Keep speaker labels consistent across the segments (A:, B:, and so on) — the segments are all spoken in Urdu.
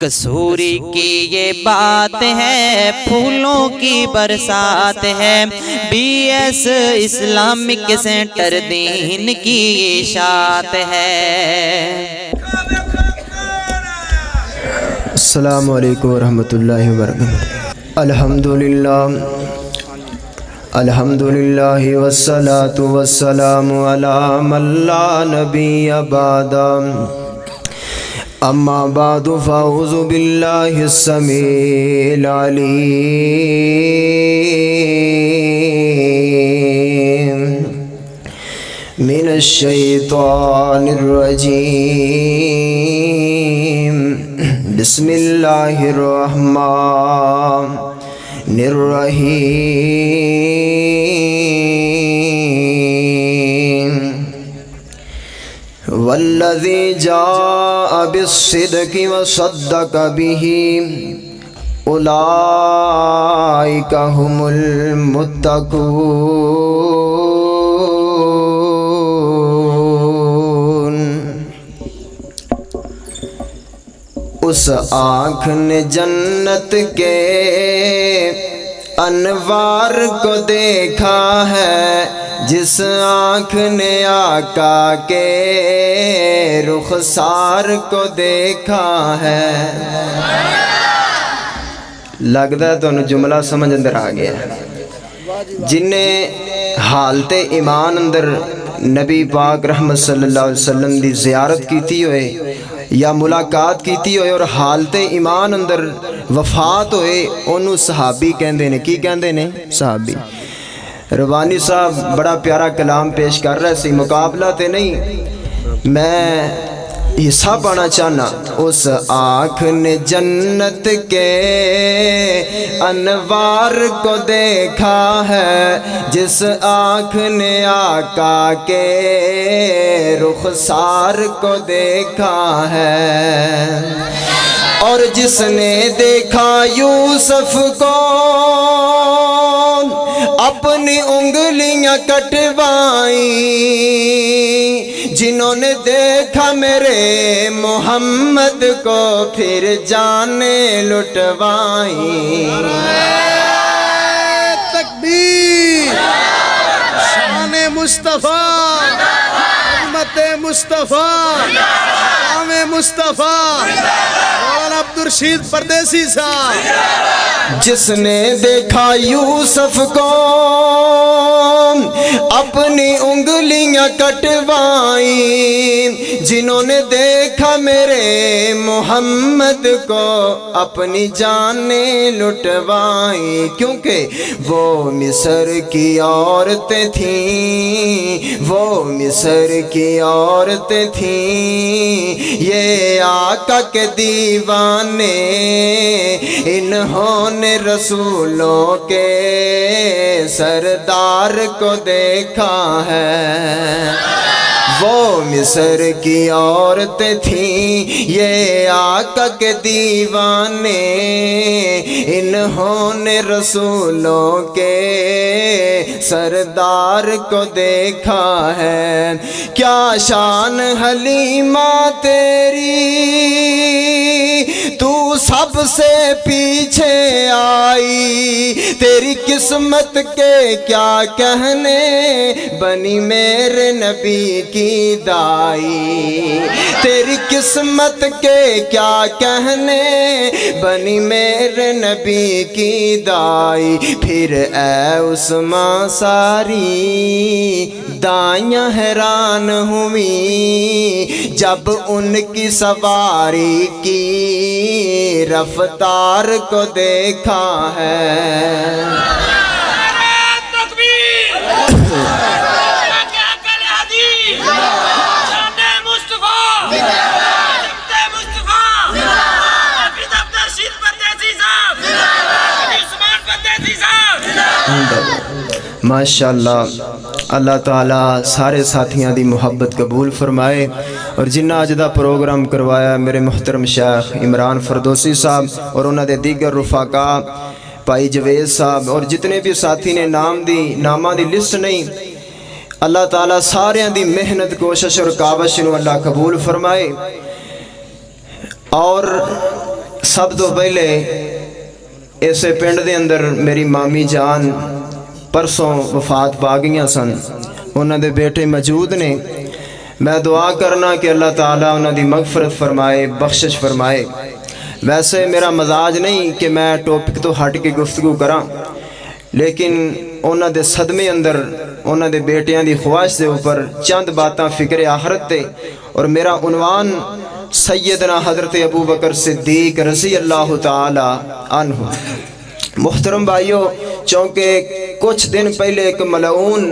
A: کسوری کی یہ بات ہے، پھولوں کی برسات ہے، بی ایس اسلامک سینٹر دین کی اشاعت ہے۔
B: السلام علیکم ورحمۃ اللہ وبرکاتہ۔ الحمدللہ والصلاة والسلام علی من لا نبی بعد، اما بعد فاعوذ باللہ السمیع العلیم من الشیطان الرجیم، بسم اللہ الرحمن الرحیم۔ والذی جاء بالصدق وصدق به اولئک هم المتقون۔ اس آنکھ نے جنت کے انوار کو دیکھا ہے، جس آنکھ نے آقا کے رخسار کو دیکھا ہے۔ لگتا ہے تو جملہ سمجھ اندر آ گیا۔ جنہیں حالت ایمان اندر نبی پاک رحمت صلی اللہ علیہ وسلم دی زیارت کیتی ہوئے یا ملاقات کیتی ہوئے اور حالت ایمان اندر وفات ہوئے، انہوں صحابی کہندے نے۔ کی کہندے نے؟ صحابی۔ ربانی صاحب بڑا پیارا کلام پیش کر رہے سی، مقابلہ تے نہیں، میں حصہ پانا چاہنا۔ اس آنکھ نے جنت کے انوار کو دیکھا ہے، جس آنکھ نے آقا کے رخسار کو دیکھا ہے، اور جس نے دیکھا یوسف کو اپنی انگلیاں کٹوائیں، جنہوں نے دیکھا میرے محمد کو پھر جانیں لٹوائیں۔
C: تکبیر! شان مصطفیٰ، امت مصطفیٰ، نام مصطفیٰ، مولانا عبدالرشید پردیسی صاحب۔
B: جس نے دیکھا یوسف کو اپنی انگلیاں کٹوائیں، جنہوں نے دیکھا میرے محمد کو اپنی جانیں لٹوائیں، کیونکہ وہ مصر کی عورتیں تھیں، وہ مصر کی عورتیں تھیں، یہ آقا کے دیوانے، انہوں نے رسولوں کے سردار کو دیکھا ہے۔ وہ مصر کی عورتیں تھیں، یہ آقا کے دیوانے، انہوں نے رسولوں کے سردار کو دیکھا ہے۔ کیا شان حلیمہ تیری، تو سب سے پیچھے آئی، تیری قسمت کے کیا کہنے، بنی میرے نبی کی دائی، تیری قسمت کے کیا کہنے، بنی میرے نبی کی دائی۔ پھر اے عثمان ساری دائیاں حیران ہوئیں، جب ان کی سواری کی رفتار کو دیکھا ہے۔ ماشاءاللہ، اللہ تعالیٰ سارے ساتھیاں دی محبت قبول فرمائے، اور جنہ اج دا پروگرام کروایا میرے محترم شیخ عمران فردوسی صاحب اور انہاں دے دیگر رفقا، بھائی جوید صاحب اور جتنے بھی ساتھی نے نامہ دی لسٹ نہیں، اللہ تعالیٰ سارے دی محنت کوشش اور کاوش نو اللہ قبول فرمائے۔ اور سب تو پہلے اسے پنڈ دے اندر میری مامی جان پرسوں وفات پا گئیاں سن، انہاں دے بیٹے موجود نے۔ میں دعا کرنا کہ اللہ تعالیٰ انہاں دی مغفرت فرمائے، بخشش فرمائے۔ ویسے میرا مزاج نہیں کہ میں ٹاپک تو ہٹ کے گفتگو کراں، لیکن انہاں دے صدمے اندر انہاں دے بیٹیاں دی خواہش دے اوپر چند باتاں فکر آخرت تے، اور میرا عنوان سیدنا حضرت ابو بکر صدیق رضی اللہ تعالی عنہ۔ محترم بھائیو، چونکہ کچھ دن پہلے ایک ملعون،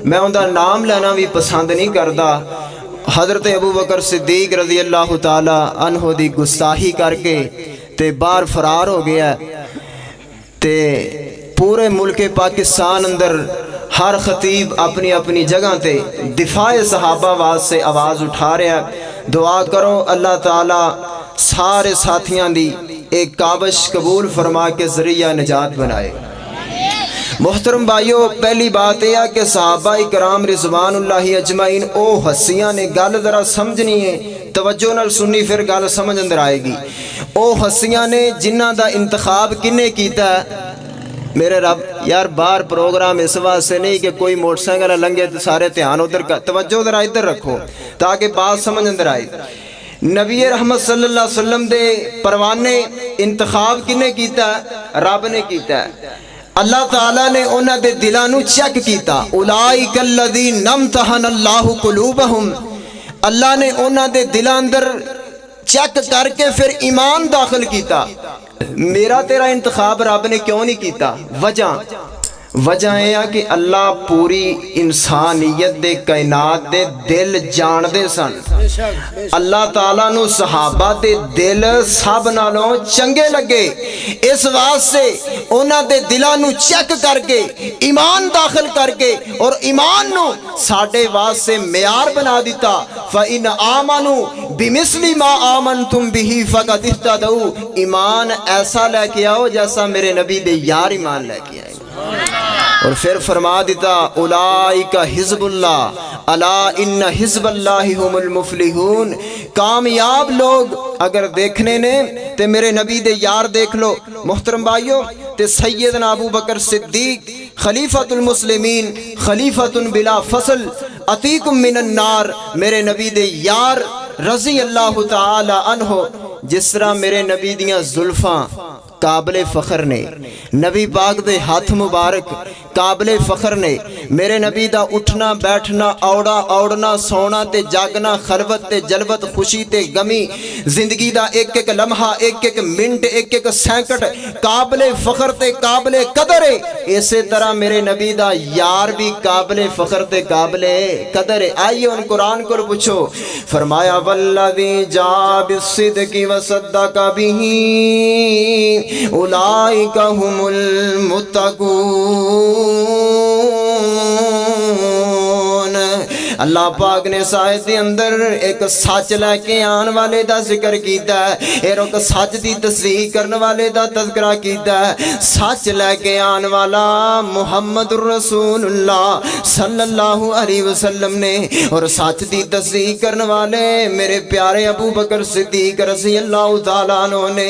B: میں ان دا نام لینا بھی پسند نہیں کردا، حضرت ابو بکر صدیق رضی اللہ تعالی عنہ دی گستاخی کر کے تے باہر فرار ہو گیا تے پورے ملک پاکستان اندر ہر خطیب اپنی اپنی جگہ تے دفاع صحابہ واسطے آواز اٹھا رہا ہے۔ دعا کرو اللہ تعالیٰ سارے ساتھیاں دی ایک کاوش قبول فرما کے ذریعہ نجات بنائے۔ محترم بھائیو، پہلی بات یہ ہے کہ صحابہ کرام رضوان اللہ اجمعین او ہستیاں نے، گل ذرا سمجھنی ہے، توجہ نال سنی پھر گل سمجھ اندر آئے گی۔ او ہستیاں نے جنہ دا انتخاب کنے کیتا ہے، میرے رب یار باہر پروگرام اس واسطے نہیں کہ کوئی موٹر سائیکل لنگے تو سارے دھیان ادھر کا، توجہ ذرا ادھر رکھو تاکہ بات سمجھ اندر آئے۔ نبی رحمت صلی اللہ علیہ وسلم دے پروانے انتخاب کنے کیتا ہے؟ رب نے کیتا ہے۔ اللہ تعالیٰ نے انہاں دے دلاں نو چیک کیتا، اولئک الذین امتحن اللہ قلوبہم، اللہ نے انہاں دے دلاں اندر چیک کر کے پھر ایمان داخل کیتا۔ میرا تیرا انتخاب رب نے کیوں نہیں کیتا؟ وجہ ہے کہ اللہ پوری انسانیت دے کائنات دے دل جان دے سن۔ اللہ تعالیٰ نو صحابہ دے دل سب نالوں چنگے لگے، اس واسطے انہاں دے دلاں نو چیک کر کے ایمان داخل کر کے اور ایمان نو ساڈے واسطے معیار بنا دیتا۔ فَإِنْ آمَنُوا بِمِثْلِ مَا آمَنْتُمْ بِهِ فَقَدِ اهْتَدَوْا، ایمان ایسا لے کے آؤ جیسا میرے نبی دے یار ایمان لے کے آئے۔ اور پھر فرما دیتا اولئک حزب اللہ الا ان حزب اللہ هم المفلحون، کامیاب لوگ اگر دیکھنے نے تے میرے نبی دے یار دیکھ لو۔ محترم بھائیو، تے سیدنا ابو بکر صدیق خلیفۃ المسلمین، خلیفۃ بلا فصل، عتیق من النار، میرے نبی دے یار رضی اللہ تعالی عنہ، جس طرح میرے نبی دیاں زلفاں قابل فخر نے، نبی پاک دے ہاتھ مبارک قابل فخر نے، میرے نبی دا اٹھنا بیٹھنا، اوڑنا سونا تے جاگنا، خلوت تے جلوت، خوشی تے غمی، زندگی دا ایک ایک لمحہ، ایک ایک منٹ، ایک ایک سیکنڈ قابل فخر تے قابل قدر ہے۔ اسی طرح میرے نبی دا یار بھی قابل فخر تے قابل قدر ہے۔ آئیے ان قرآن کو پوچھو، فرمایا والذی جاء بالصدق وصدق بہ اولئک هم المتقون۔ اللہ پاک نے سائد دے اندر ایک سچ لے کے آن والے دا ذکر کیتا ہے، ایک سچ دی تصدیق کرنے والے دا تذکرہ کیتا ہے۔ سچ لے کے آن والا محمد رسول اللہ صلی اللہ علیہ وسلم نے، اور سچ دی تصدیق کرنے والے میرے پیارے ابو بکر صدیق رضی اللہ تعالیٰ عنہ نے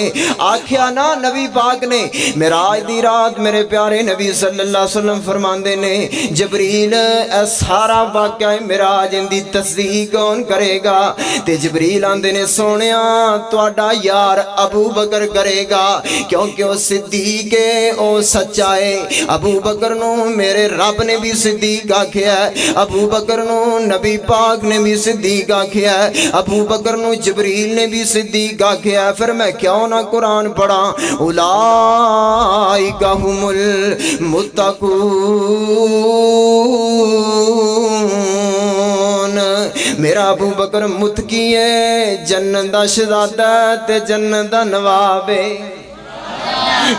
B: آکھیا نا، نبی پاک نے معراج دی رات میرے پیارے نبی صلی اللہ علیہ وسلم فرماندے نے، جبریل اے سارا واقعہ معراج دی تصدیق کون کرے گا؟ تے جبریل آندے نے سونیا تواڈا یار ابو بکر کرے گا، کیونکہ او صدیق ہے، او سچا ہے۔ ابو بکر نو میرے رب نے بھی صدیق آکھیا ہے، ابو بکر نو نبی پاک نے بھی صدیق آکھیا ہے، ابو بکر نو جبریل نے بھی صدیق آکھیا ہے۔ پھر میں کیوں نہ قرآن پڑھا، اولئک هم المتقون۔ میرا ابو بکر متقی ہے، جنت دا شہزادہ تے جنت دا نواب ہے۔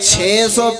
B: 600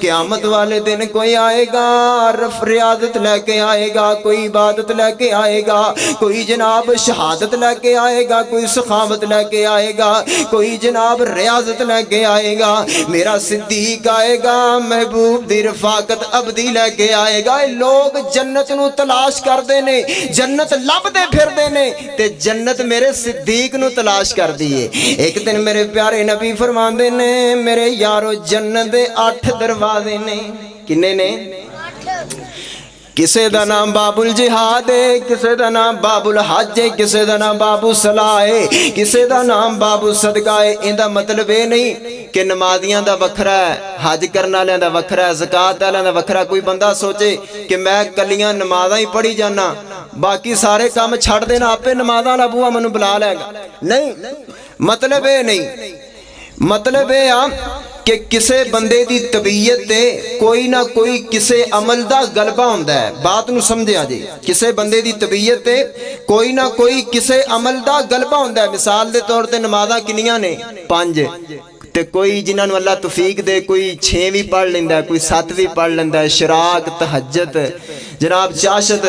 B: قیامت والے دن کوئی آئے گا ریاضت لے کے آئے گا, کوئی عبادت لے کے آئے گا, کوئی جناب شہادت لے کے آئے گا, کوئی سخاوت لے کے آئے گا, کوئی جناب ریاضت لے کے آئے گا. میرا صدیق آئے گا محبوب دی رفاقت ابدی لے کے آئے گا. لوگ جنت نو تلاش کردے نے, جنت لبدے پھردے نے, تے جنت میرے صدیق نو تلاش کر دیے. ایک دن میرے پیارے نبی فرماندے نے میرے یارو جنت دے 8 دروازے نے. کنے نے؟ کسے دا نام باب الجہاد ہے, کسے دا نام باب الحج ہے, کسے دا نام باب الصلاح ہے, کسے دا نام باب الصدقہ ہے. ان دا مطلب یہ نہیں کہ نمازیاں دا وکھرا ہے, حج کرنا لیاں دا وکھرا ہے, زکات والیاں دا وکھرا. کوئی بندہ سوچے کہ میں کلیاں نمازاں ہی پڑھی جانا, باقی سارے کام چھڑ دینا, آپ نمازاں والا بوا مینوں بلا لے گا. نہیں, مطلب یہ نہیں. مطلب یہ کہ کسے بندے دی طبیعت تے کوئی نہ کوئی کسے عمل دا غلبہ ہوندا ہے. بات نو سمجھیا جی, کسے بندے دی طبیعت تے کوئی نہ کوئی کسے عمل دا غلبہ ہوندا ہے. مثال دے طور تے نمازاں کنیاں نے؟ 5. تے کوئی جنہاں نو اللہ توفیق دے کوئی 6 بھی پڑھ لیندا ہے, کوئی 7 بھی پڑھ لیندا ہے. شراق, تہجد, جناب چاشت,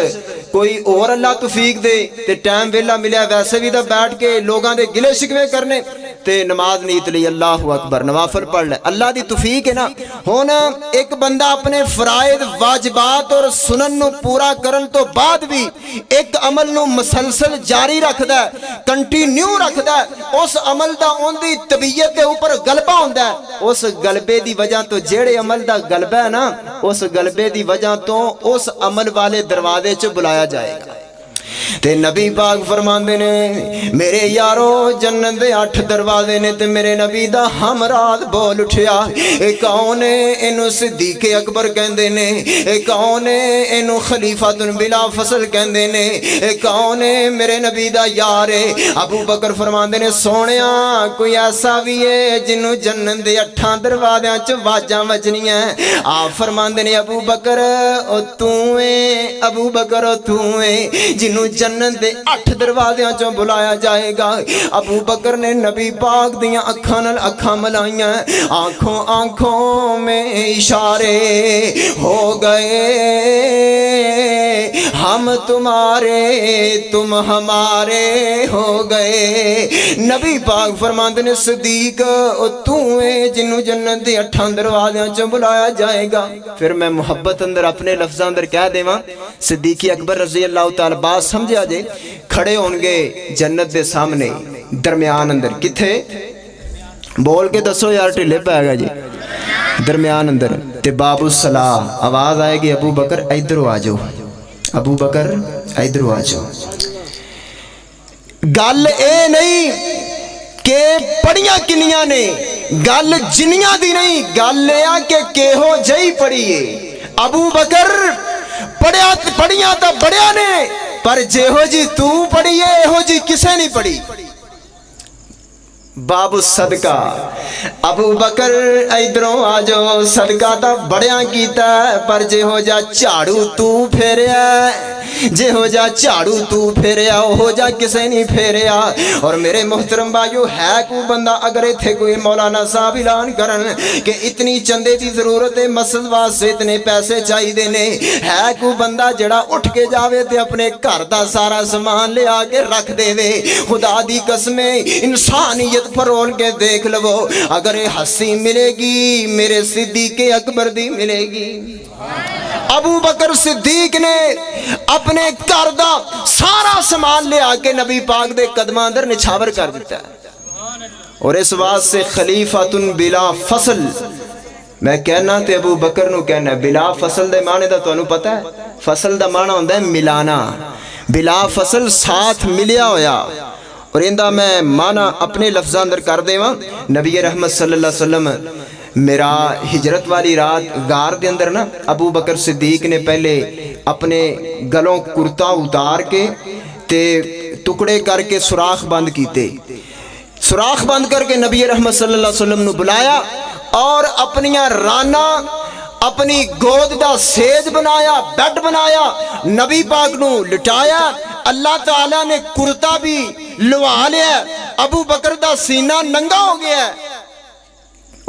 B: کوئی اور اللہ توفیق دے تے ٹائم ویلا ملیا ویسے بھی تو بیٹھ کے لوگاں دے گلے شکوے کرنے تے نماز نیت لی اللہ اکبر نوافل پڑھ لے. اللہ دی توفیق ہے نا. ہن ایک بندہ اپنے فرائض واجبات اور سنن نو پورا کرن تو بعد بھی ایک عمل نو مسلسل جاری رکھدا ہے, کنٹینیو رکھدا ہے, اس عمل دا اون دی طبیعت دے اوپر غلبہ ہوندا ہے. اس غلبے دی وجہ تو جیڑے عمل دا غلبہ ہے نا, اس غلبے دی وجہ تو اس عمل والے دروازے چ بلایا جائے گا. تے نبی پاک فرماندے نے میرے یارو جنت دے 8 دروازے نے. تے میرے نبی دا ہمراہ بول اٹھیا, اے کون ہے؟ اینو صدیق اکبر کہندے نے. اے کون ہے؟ اینو خلیفہ بلا فصل کہندے نے. اے کون ہے؟ میرے نبی دا یار ہے. ابو بکر فرماندے نے سونیا کوئی ایسا بھی ہے جنوں جنت دے 8 دروازیاں چ واجاں وجنیاں. آپ فرماندے نے ابو بکر او تو ہے, ابو بکر او تو ہے جنوں جنت دے 8 دروازیاں چوں بلایا جائے گا. ابو بکر نے نبی پاک دیاں اکھاں نال اکھاں ملائیاں, آنکھوں آنکھوں میں اشارے ہو گئے, ہم تمہارے تم ہمارے ہو گئے. نبی پاک فرماندے نے صدیق او تو ہے جنوں جنت دے 8 دروازیاں چوں بلایا جائے گا. پھر میں محبت اندر اپنے لفظاں اندر کہہ دیواں صدیق اکبر رضی اللہ تعالی بات سمجھا جے کھڑے ہون گے جنت دے سامنے درمیان اندر. کتھے بول کے دسو یار, ٹھلے پے گا جی. درمیان اندر تے باب الصلاح آواز آئے گی ابو بکر ادھر آ جاؤ, ابو بکر ادھر آ جاؤ. گل اے نہیں کہ پڑھیاں کنیاں نے, گل جنیاں دی نہیں, گل اے کہ کہو جئی پڑھیے. ابو بکر پڑھیاں تا بڑیا نے, پر جہو جی تو پڑھی ہے ایہو جی کسے نہیں پڑھی. باب الصدقہ ابو بکر ادھروں آ جاؤ. صدقہ تا بڑیاں کیتا ہے, پر جہو جا جھاڑو تو پھیریا, جہو جا جھاڑو تو پھیریا اوہو جا کسے نہیں پھیریا. اور میرے محترم بھائیو ہے کوئی بندہ اگر ایتھے کوئی مولانا صاحب اعلان کرن کہ اتنی چندے دی ضرورت ہے, مسجد واسطے اتنے پیسے چاہیے نے, ہے کوئی بندہ جڑا اٹھ کے جاوے تے اپنے گھر دا سارا سامان لے آ کے رکھ دے وے. خدا دی قسم انسانیت پرول کے دیکھ لو, اگر ہنسی ملے گی میرے صدیق اکبر دی ملے گی. ابو بکر صدیق نے اپنے گھر دا سارا سامان لے آ کے نبی پاک دے قدماں اندر نچھاور کر دیتا ہے. اور اس واسطے خلیفۃ بلا فصل میں کہنا تے ابو بکر نو کہنا. بلا فصل دے معنی دا تانوں پتہ ہے؟ فصل دا معنی ہوندا ہے ملانا, بلا فصل ساتھ ملیا ہویا. اور اندہ میں معنی اپنے لفظاں اندر کر دیواں. نبی رحمت صلی اللہ علیہ وسلم میرا ہجرت والی رات غار دے اندر نا ابو بکر صدیق نے پہلے اپنے گلوں کرتا اتار کے تے ٹکڑے کر کے سوراخ بند کیتے. سوراخ بند کر کے نبی رحمت صلی اللہ علیہ وسلم نے بلایا اور اپنیاں رانا اپنی گود دا سیج بنایا, بیڈ بنایا, نبی پاک نو لٹایا. اللہ تعالیٰ نے کرتا بھی لوا لیا, ابو بکر دا سینہ ننگا ہو گیا.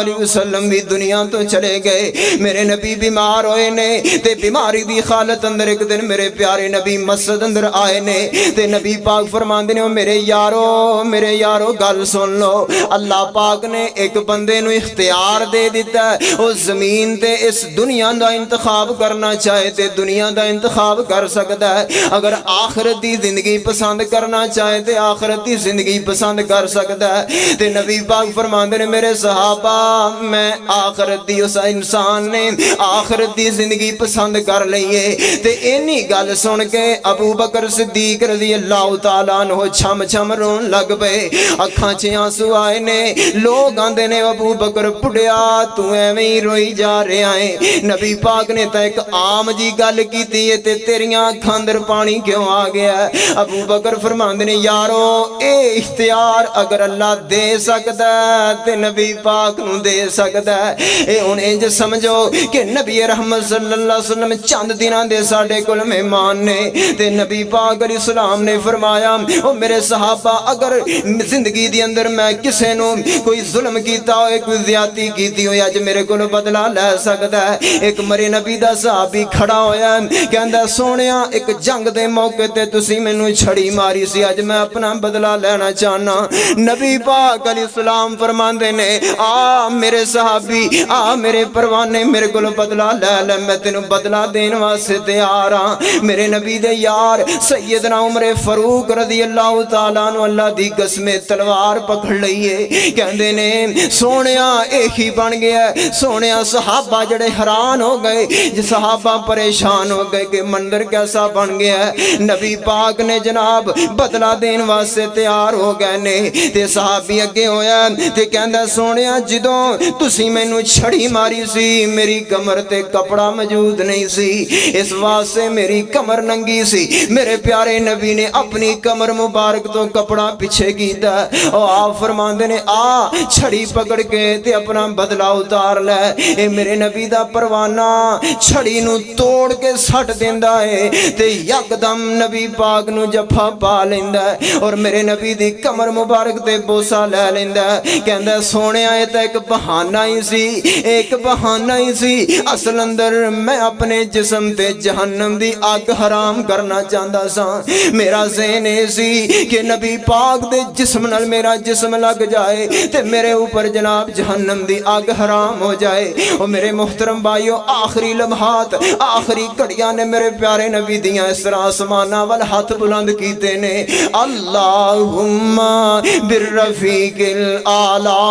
B: علیہ وسلم بھی دنیا تو چلے گئے۔ میرے نبی بیمار ہوئے نے تے بیماری دی حالت اندر ایک دن میرے پیارے نبی مسجد اندر آئے نے تے نبی پاک فرماندے نے میرے یارو گل سن لو، اللہ پاک نے ایک بندے نو اختیار دے دیتا ہے، او زمین تے اس دنیا دا انتخاب کرنا چاہے تے دنیا دا انتخاب کر سکتا ہے، اگر آخرت دی زندگی پسند کرنا چاہے تے آخرت دی زندگی پسند کر سکتا ہے۔ تے نبی پاک فرماندے نے میرے صحابہ، میں آخرت دی اس انسان نے آخرت دی زندگی پسند کر لئیے۔ تے اینی گل سن کے ابو بکر صدیق رضی اللہ تعالیٰ عنہ چھم چھم رون لگ پے، اکھاں چ آنسو آئے نے۔ لوگ آندے نے ابو بکر بڑھیا تو ایویں ہی روئی جا رہا ہے، نبی پاک نے تا ایک عام جی گل کیتی ہے تے تیریاں اکھاں اندر پانی کیوں آ گیا ہے؟ ابو بکر فرماندے نے یارو اے اختیار اگر اللہ دے سکتا ہے تے نبی پاک نو دے سکتا ہے۔ اے ہن انج سمجھو کہ نبی رحمت صلی اللہ علیہ وسلم چند دناں دے ساڈے کول مہمان نے تے نبی پاک علیہ السلام نے فرمایا او میرے صحابہ، اگر زندگی دی اندر میں کسے نو کوئی ظلم کیتا ہوئے، کوئی زیادتی کیتی ہوئے، اج میرے کول بدلہ لے سکتا ہے۔ ایک مرے نبی دا صحابی کھڑا ہویا کہندا سونیا ایک جنگ دے موقع تے تسی مینوں چھڑی ماری سی، اج میں اپنا بدلہ لینا چاہنا۔ نبی پاک علیہ السلام فرماندے نے آ میرے صحابی، آ میرے پروانے، میرے کول بدلہ لے لے، میں تینوں بدلہ دین واسطے تیار ہاں۔ میرے نبی دے یار سیدنا عمر فاروق رضی اللہ تعالیٰ عنہ اللہ دی قسم تلوار پکڑ لئیے، کہندے نے سونیا ایک ہی بن گیا ہے۔ سونیا صحابہ جڑے حیران ہو گئے، صحابہ پریشان ہو گئے کہ منظر کیسا بن گیا ہے۔ نبی پاک نے جناب بدلہ دین واسطے تیار ہو گئے نے تے صحابی اگے ہویا تے کہندا سونیا جدوں تسی مینوں چھڑی ماری سی میری کمر تے کپڑا موجود نہیں سی، اس واسطے میری کمر ننگی سی، میرے پیارے نبی نے اپنی کمر مبارک تو کپڑا پیچھے کیتا اور آپ فرماندے نے آ چھڑی پکڑ کے تے اپنا بدلہ اتار لے۔ اے میرے نبی دا پروانہ چھڑی نو توڑ کے سٹ دیندا ہے تے یکدم نبی پاک نو جفا پا لیندا ہے اور میرے نبی دی کمر مبارک تے بوسا لے لیندا ہے، کہندا سونیا اے تے ایک بہانہ ہی سی، ایک بہانہ ہی سی، اصل اندر میں اپنے جسم تے جہنم دی آگ حرام کرنا چاہندا سا۔ میرا ذہن اے سی کہ نبی پاک دے جسم نال میرا جسم لگ جائے تے میرے اوپر جناب جہنم دی آگ حرام ہو جائے۔ اور میرے محترم بھائیو آخری لمحات آخری گھڑیاں نے میرے پیارے نبی دیاں اس طرح آسماناں وال ہاتھ بلند کیتے نے، اللہم بالرفیق الاعلی،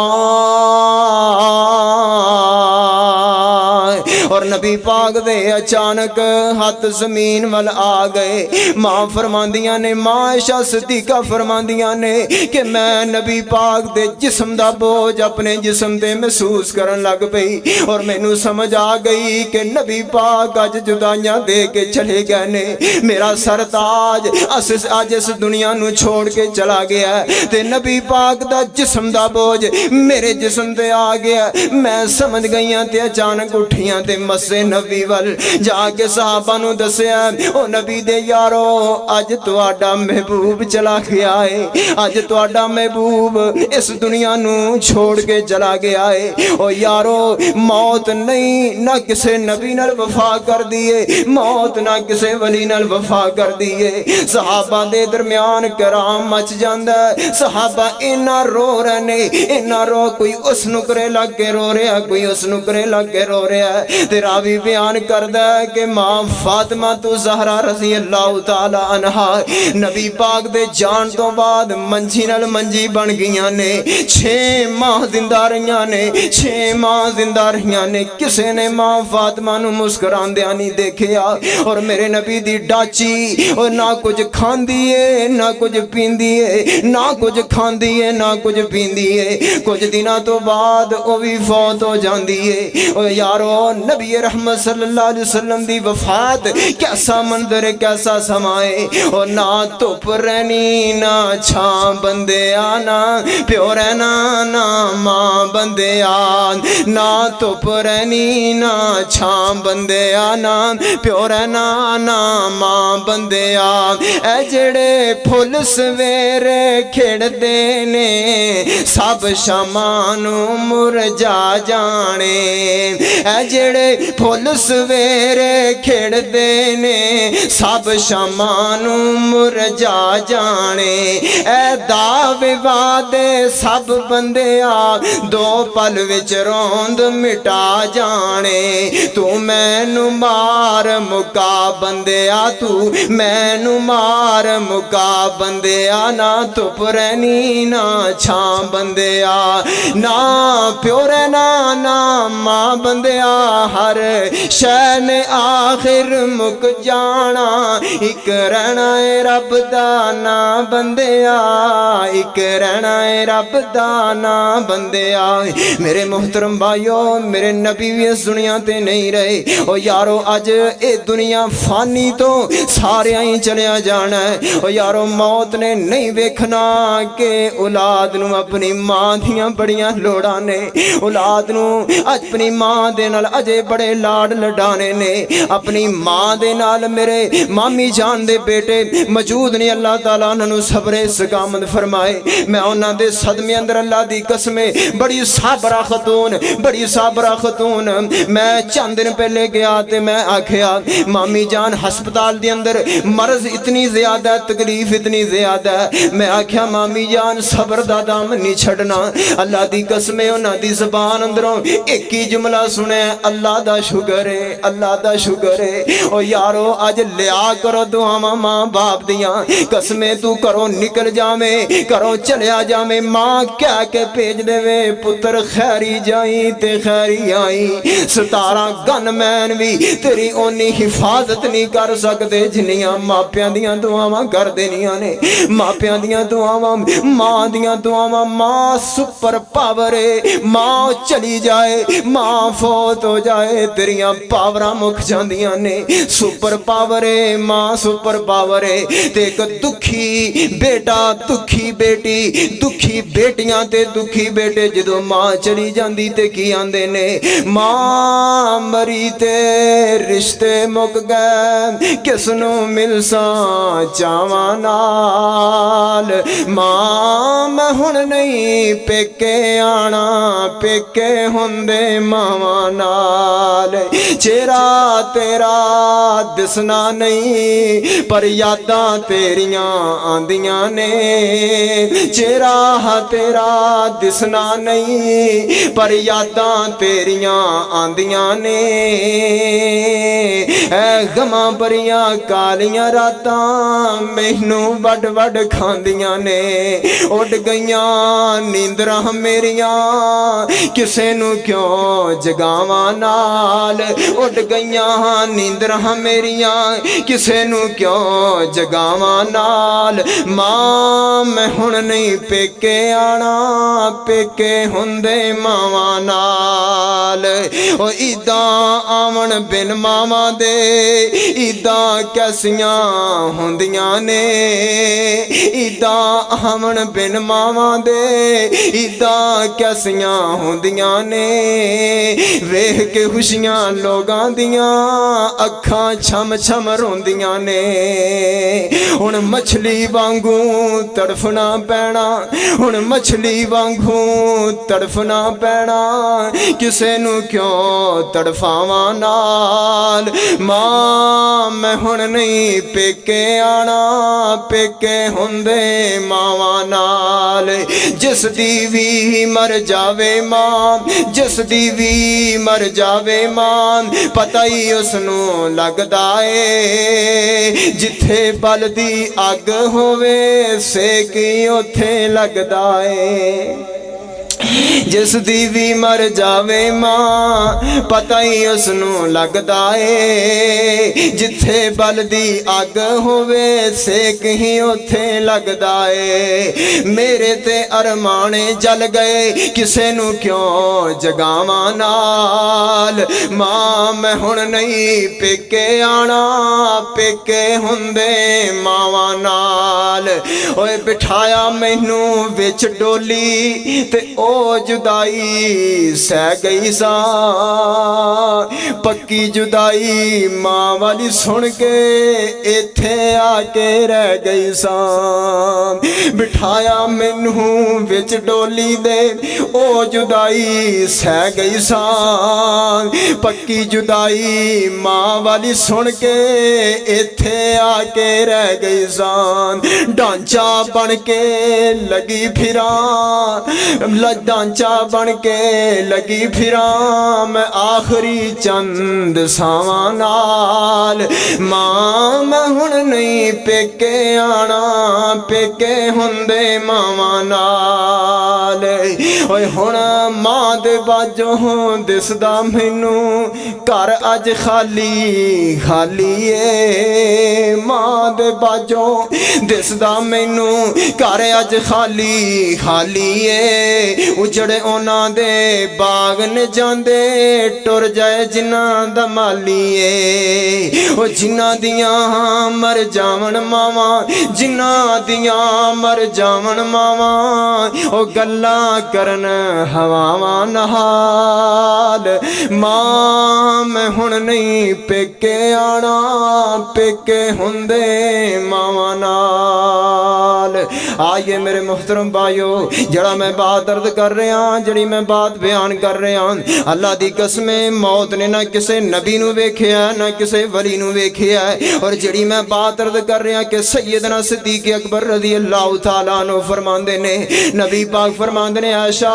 B: اور نبی پاک دے اچانک ہاتھ زمین وال آ گئے۔ ماں فرماندیاں نے، ماں عائشہ صدیقہ فرماندیاں نے کہ میں نبی پاک دے جسم دا بوجھ اپنے جسم دے محسوس کرن لگ پئی اور مینوں سمجھ آ گئی کہ نبی پاک اج جدائیاں دے کے چلے گئے نے، میرا سرتاج اج اس دنیا نو چھوڑ کے چلا گیا ہے تے نبی پاک دا جسم دا بوجھ میرے جسم تے آ گیا۔ میں سمجھ گئیاں تے اچانک اٹھیاں تے مسجد نبی وال جا کے صحابہ نو دسیا او نبی دے یارو اج تواڈا محبوب چلا گیا ہے، اج تواڈا محبوب اس دنیا نو چھوڑ کے چلا گیا ہے۔ او یارو موت نہیں نہ کسے نبی نال وفا کر دیے، موت نہ کسے ولی نال وفا کر دیے۔ صحابہ دے درمیان کرام مچ جاندا ہے، صحابہ اینا رو رہے نے، اینا رو، کوئی اس نکرے لگ کے رو رہا، کوئی اس نکرے لگ کے رو رہا ہے۔ تے راوی بیان کردا ہے کہ ماں فاطمہ تو زہرا رضی اللہ تعالی عنہا نبی پاک دے جان تو بعد منجی نال منجی بن گئیاں نے، 6 ماہ زندہ رہیاں نے، 6 ماہ زندہ رہیاں نے، کسے نے ماں فاطمہ نو مسکراندیاں نہیں دیکھیا۔ اور میرے نبی دی ڈاچی اور نہ کچھ کھاندی ہے نہ کچھ پیندی ہے، نہ کچھ کھاندی ہے نہ کچھ پیندی ہے، کچھ دنوں تو بعد او بھی فوت ہو جاندی ہے۔ او یارو نبی نبی رحمت صلی اللہ علیہ وسلم دی وفات کیسا منظر کیسا سمائے اور نہ دھوپ رہنی نہ چھاں بندیا نہ پیو رہنا نہ ماں بندیا نہ دھوپ رہنی نہ چھاں بندیا نہ پیو رہنا نہ ماں بندیا اے جڑے پھل سویرے کھڑدے نے سب شاماں نوں مرجا جانے اے جڑے پھل سویرے کھڑدے نے سب شاماں نوں مرجا جانے اے دعوے وعدے سب بندیا دو پل وچ روند مٹا جانے تو مینوں مار مکا بندیا تو مینوں مار مکا بندیا نہ دھوپ رہنی نہ چھاں بندیا نہ پیو رہنا نہ ماں بندیا ہر شے نے آخر مک جانا ایک رہنا ہے رب دا نا بندیا ایک رہنا ہے رب دا نا بندیا میرے محترم بھائیو میرے نبی بھی اس دنیا تے نہیں رہے او یارو اج اے دنیا فانی تو سارے ہی چلیا جانا ہے او یارو موت نے نہیں ویکھنا کہ اولاد نو اپنی ماں دیاں بڑیاں لوڑاں نے اولاد نو اپنی ماں دے نال اجے بڑے لاڈ لڈانے نے اپنی ماں دے نال میرے مامی جان دے بیٹے موجود نہیں اللہ تعالیٰ انہوں صبر استقامت فرمائے میں انہاں دے صدمے اندر اللہ دی قسمیں بڑی صابرہ خاتون میں چند دن پہلے گیا تے میں آکھیا مامی جان ہسپتال دے اندر مرض اتنی زیادہ ہے تکلیف اتنی زیادہ ہے میں آکھیا مامی جان صبر دا دام نہیں چھڑنا اللہ دی قسمیں انہاں دی زبان اندروں ایک ہی جملہ سنے اللہ دا شکر ہے اللہ دا شکر ہے او یارو آج لیا کرو دعاواں ماں باپ دیاں قسمیں تو کرو نکل جاویں کرو چلیا جاویں ماں کہہ کے بھیج دے وے پتر خیری جائیں تے خیری آئیں 17 گن مین بھی تیری اونی حفاظت نہیں کر سکتے جنیاں ماپیاں دیاں دعاواں کر دینیاں نے ماپیاں دیاں دعاواں ماں دیاں دعاواں ماں سپر پاور ہے ماں چلی جائے ماں فوت ہو جائے تیریاں پاوراں مک جاندیاں نے سپر پاور ہے ماں سپر پاور ہے تے ایک دکھی بیٹا دکھی بیٹی دکھی بیٹیاں تے دکھی بیٹے جدو ماں چلی جاندی تے کی آندے نے ماں مری تے رشتے مک گئے کس نو ملساں چاواں نال ماں میں ہن نہیں پیکے آنا پیکے ہوندے ماواں نال چہرہ تیرا دسنا نہیں پر یاداں تیریاں آندیاں نے چہرہ تیرا دسنا نہیں پر یاداں تیریاں آندیاں نے اے غماں بریاں کالیاں راتاں مینوں وڈ وڈ کھاندیاں نے اڈ گئیاں نیندراں میریاں کسے نو کیوں جگاواں نال اڈ گئیاں نیندراں میریاں کسے نو کیوں جگاواں نال ماں میں ہن نہیں پیکے آنا پیکے ہوندے ماواں نال او عیداں آون بن ماواں دے عیداں کیسیاں ہوندیاں نے عیداں آون بن ماواں دے عیداں کیسیاں ہوندیاں نے ویکھ کے خوشیاں لوگاں دیاں اکھاں چھم چھم روندیاں نے ہن مچھلی وانگوں تڑفنا پینا ہن مچھلی وانگوں تڑفنا پینا کسے نو کیوں تڑفاواں نال ماں میں ہن نہیں پیکے آنا پیکے ہوندے ماواں نال جس دی وی مر جاوے ماں جس دی وی مر جاوے ماں پتہ ہی اس نو لگدا اے جتھے بلدی اگ ہووے سیک اوتھے لگدا اے ਜਿਸ ਦੀ ਵੀ ਮਰ ਜਾਵੇ ਮਾਂ ਪਤਾ ਹੀ ਉਸ ਨੂੰ ਲੱਗਦਾ ਏ ਜਿੱਥੇ ਬਲਦੀ ਅੱਗ ਹੋਵੇ ਸੇਕ ਹੀ ਉੱਥੇ ਲੱਗਦਾ ਏ ਮੇਰੇ ਤੇ ਅਰਮਾਨੇ ਜਲ ਗਏ ਕਿਸੇ ਨੂੰ ਕਿਉਂ ਜਗਾਵਾਂ ਨਾਲ ਮਾਂ ਮੈਂ ਹੁਣ ਨਹੀਂ ਪੇਕੇ ਆਣਾ ਪੇਕੇ ਹੁੰਦੇ ਮਾਵਾਂ ਨਾਲ ਓਏ ਬਿਠਾਇਆ ਮੈਨੂੰ ਵਿੱਚ ਡੋਲੀ ਤੇ ਉਹ ਜੁਦਾਈ ਸਹਿ ਗਈ ਸਾਂ ਪੱਕੀ ਜੁਦਾਈ ਮਾਂ ਵਾਲੀ ਸੁਣ ਕੇ ਇੱਥੇ ਆ ਕੇ ਰਹਿ ਗਈ ਸਾਂ ਬਿਠਾਇਆ ਮੈਨੂੰ ਵਿੱਚ ਡੋਲੀ ਦੇ ਉਹ ਜੁਦਾਈ ਸਹਿ ਗਈ ਸਾਂ ਪੱਕੀ ਜੁਦਾਈ ਮਾਂ ਵਾਲੀ ਸੁਣ ਕੇ ਇੱਥੇ ਆ ਕੇ ਰਹਿ ਗਈ ਸਾਂ ਢਾਂਚਾ ਬਣ ਕੇ ਲੱਗੀ ਫਿਰਾਂ ਢਾਂਚਾ ਬਣ ਕੇ ਲੱਗੀ ਫਿਰਾਂ ਮੈਂ ਆਖਰੀ ਚੰਦ ਸਾਵਾਂ ਨਾਲ ਮਾਂ ਮੈਂ ਹੁਣ ਨਹੀਂ ਪੇਕੇ ਆਣਾ ਪੇਕੇ ਹੁੰਦੇ ਮਾਵਾਂ ਨਾਲ ਓਏ ਹੁਣ ਮਾਂ ਦੇ ਬਾਝੋਂ ਦਿਸਦਾ ਮੈਨੂੰ ਘਰ ਅੱਜ ਖਾਲੀ ਖਾਲੀ ਏ ਮਾਂ ਦੇ ਬਾਝੋਂ ਦਿਸਦਾ ਮੈਨੂੰ ਘਰ ਅੱਜ ਖਾਲੀ ਖਾਲੀ ਏ ਉਜੜੇ ਉਹਨਾਂ ਦੇ ਬਾਗ ਨ ਜਾਂਦੇ ਟੁਰ ਜਾਏ ਜਿਨ੍ਹਾਂ ਦਾ ਮਾਲੀ ਏ ਉਹ ਜਿਨ੍ਹਾਂ ਦੀਆਂ ਮਰ ਜਾਵਣ ਮਾਵਾਂ ਜਿਨ੍ਹਾਂ ਦੀਆਂ ਮਰ ਜਾਵਣ ਮਾਵਾਂ ਉਹ ਗੱਲਾਂ ਕਰਨ ਹਵਾਵਾਂ ਨਾਲ ਮਾਂ ਮੈਂ ਹੁਣ ਨਹੀਂ ਪੇਕੇ ਆਣਾ ਪੇਕੇ ਹੁੰਦੇ ਮਾਵਾਂ ਨਾਲ ਆਈਏ ਮੇਰੇ ਮੁਹਤਰਮ ਭਾਈਓ ਜਿਹੜਾ ਮੈਂ ਬਾਤ ਦਰਦ ਕਰ ਰਿਹਾ ਜਿਹੜੀ ਮੈਂ ਬਾਤ ਬਿਆਨ ਕਰ ਰਿਹਾ ਅੱਲਾ ਦੀ ਕਸਮੇ ਮੌਤ ਨੇ ਨਾ ਕਿਸੇ ਨਬੀ ਨੂੰ ਵੇਖਿਆ ਨਾ ਕਿਸੇ ਵਲੀ ਨੂੰ ਵੇਖਿਆ ਔਰ ਜਿਹੜੀ ਮੈਂ ਬਾਤ ਦਰਦ ਕਰ ਰਿਹਾ ਕਿ ਸੈਯਦਨਾ ਸਿੱਦੀਕ ਅਕਬਰ ਰਜ਼ੀ ਅੱਲਾਹੁ ਤਾਲਾ ਨੂੰ ਫਰਮਾਉਂਦੇ ਨੇ ਨਬੀ ਪਾਕ ਫਰਮਾਉਂਦੇ ਨੇ ਆਇਸ਼ਾ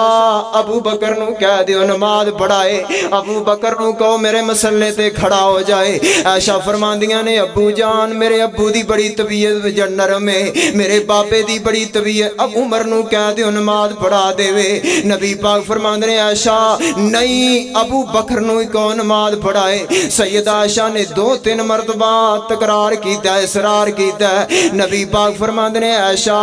B: ਅਬੂ ਬਕਰ ਨੂੰ ਕਹਿ ਦਿਓ ਨਮਾਜ਼ ਪੜਾਏ ਅਬੂ ਬਕਰ ਨੂੰ ਕਹੋ ਮੇਰੇ ਮਸਲੇ ਤੇ ਖੜਾ ਹੋ ਜਾਏ ਆਇਸ਼ਾ ਫਰਮਾਉਂਦੀਆਂ ਨੇ ਅੱਬੂ ਜਾਨ ਮੇਰੇ ਅੱਬੂ ਦੀ ਬੜੀ ਤਬੀਅਤ ਨਰਮ ਹੈ ਮੇਰੇ ਬਾਪੇ ਦੀ ਬੜੀ ਤਬੀਅਤ ਅਬ ਉਮਰ ਨੂੰ ਕਹਿ ਦਿਓ ਨਮਾਜ਼ ਪੜਾ ਦੇਵੇ ਨਬੀ ਪਾਕ ਫਰਮਾਉਂਦੇ ਨੇ ਆਇਸ਼ਾ ਨਹੀਂ ਅਬੂ ਬਕਰ ਨੂੰ ਕਹੋ ਨਮਾਜ਼ ਪੜਾਏ ਸੈਯਦਾ ਆਇਸ਼ਾ ਨੇ 2-3 ਮਰਤਬਾ ਤਕਰਾਰ ਕੀਤਾ ਇਸਰਾਰ ਕੀਤਾ ਨਬੀ ਪਾਕ ਫਰਮਾਉਂਦੇ ਨੇ ਆਇਸ਼ਾ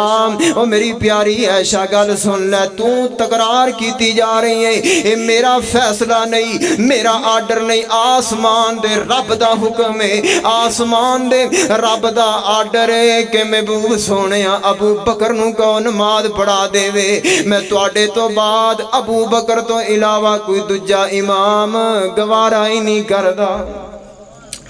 B: ਉਹ ਮੇਰੀ ਪਿਆਰੀ ਆਇਸ਼ਾ ਗੱਲ ਸੁਣ ਲੈ ਤੂੰ ਤਕਰਾਰ ਕੀਤੀ ਜਾ ਰਹੀ ਹੈ ਇਹ ਮੇਰਾ ਫੈਸਲਾ ਨਹੀਂ ਮੇਰਾ ਆਰਡਰ ਨਹੀਂ ਆਸਮਾਨ ਦੇ ਰੱਬ ਦਾ ਹੁਕਮ ਹੈ ਆਸਮਾਨ ਦੇ ਰੱਬ ਦਾ ਆਰਡਰ ਹੈ ਕਿ ਮਹਿਬੂਬ ਸੋਹਣਿਆ ਅਬੂ ਬਕਰ ਨੂੰ ਕਹੋ ਨਮਾਜ਼ ਪੜਾ ਦੇਵੇ ਮੈਂ ਤੁਹਾਡੇ ਤੋਂ ਬਾਅਦ ਅਬੂ ਬਕਰ ਤੋਂ ਇਲਾਵਾ ਕੋਈ ਦੂਜਾ ਇਮਾਮ ਗਵਾਰਾ ਹੀ ਨਹੀਂ ਕਰਦਾ